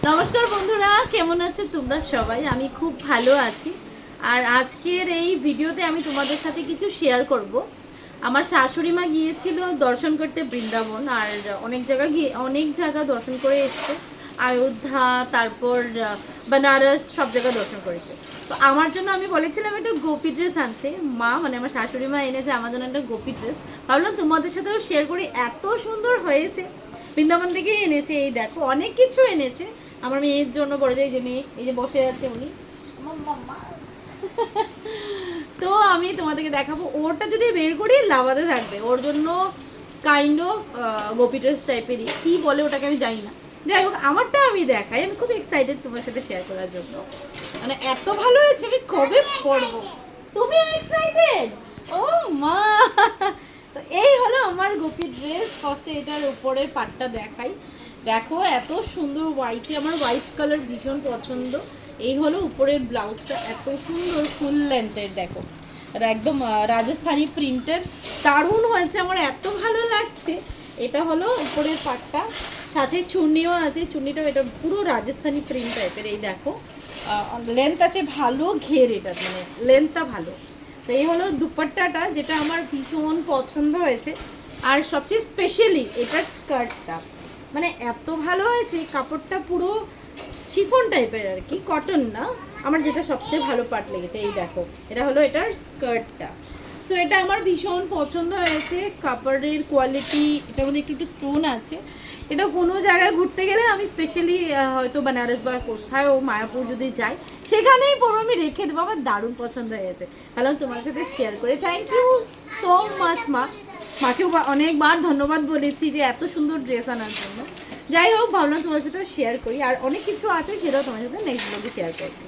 নমস্কার বন্ধুরা, কেমন আছো তোমরা সবাই? আমি খুব ভালো আছি। আর আজকের এই ভিডিওতে আমি তোমাদের সাথে কিছু শেয়ার করব। আমার শাশুড়ি মা গিয়েছিল দর্শন করতে বৃন্দাবন, আর অনেক জায়গা দর্শন করে এসছে। অযোধ্যা, তারপর বেনারস, সব জায়গা দর্শন করেছে। তো আমার জন্য আমি বলেছিলাম একটা গোপী ড্রেস আনতে। মা মানে আমার শাশুড়ি মা এনেছে আমার জন্য একটা গোপী ড্রেস। ভাবলাম তোমাদের সাথেও শেয়ার করি, এত সুন্দর হয়েছে। বৃন্দাবন থেকেই এনেছে, এই দেখো অনেক কিছু এনেছে আমার মেয়ের জন্য। বড় যাই যে মেয়ে, এই যে বসে আছে উনি, আমার মাম্মা। তো আমি তোমাদেরকে দেখাবো, ওরটা যদি বের করি লাভাতে থাকবে। ওর জন্য কাইন্ড অফ গোপি ড্রেস টাইপেরই, কি বলে ওটাকে আমি জানি না। যাই হোক, আমারটা আমি দেখাই। আমি খুব এক্সাইটেড তোমার সাথে শেয়ার করার জন্য, মানে এত ভালো হয়েছে। আমি কবে পড়বো, তুমি এক্সাইটেড? ও মা! তো এই হলো আমার গোপী ড্রেস। ফার্স্টে এটার উপরের পাটটা দেখাই। দেখো এত সুন্দর হোয়াইটে, আমার হোয়াইট কালার ভীষণ পছন্দ। এই হলো উপরের ব্লাউজটা, এত সুন্দর ফুল লেন্থের, দেখো। আর একদম রাজস্থানি প্রিন্টের, দারুণ হয়েছে, আমার এত ভালো লাগছে। এটা হলো উপরের পাটটা, সাথে চুন্নিও আছে। চুন্নিটাও এটা পুরো রাজস্থানি প্রিন্ট টাইপের। এই দেখো লেন্থ আছে ভালো, ঘের এটা মানে লেন্থটা ভালো। তো এই হলো দুপাট্টাটা, যেটা আমার ভীষণ পছন্দ হয়েছে। আর সবচেয়ে স্পেশালি এটার স্কার্টটা, মানে এত ভালো হয়েছে। কাপড়টা পুরো শিফন টাইপের আর কি, কটন না। আমার যেটা সবচেয়ে ভালো পার্ট লেগেছে, এই দেখো এটা হলো এটার স্কার্টটা। সো এটা আমার ভীষণ পছন্দ হয়েছে। কাপড়ের কোয়ালিটি, এটার মধ্যে একটু একটু স্টোন আছে। এটা কোনো জায়গায় ঘুরতে গেলে আমি স্পেশালি হয়তো বেনারস বা কোথাও মায়াপুর যদি যাই, সেখানেই পরো, আমি রেখে দেবো। আমার দারুণ পছন্দ হয়েছে, ভালো তোমার সাথে শেয়ার করে। থ্যাংক ইউ সো মাচ মা। মাকেও অনেকবার ধন্যবাদ বলেছি যে এত সুন্দর ড্রেস আনার জন্য। যাই হোক, ভাবলাম তোমার সাথেও শেয়ার করি। আর অনেক কিছু আছে, সেটাও তোমার সাথে নেক্সট ব্লগে শেয়ার করবো।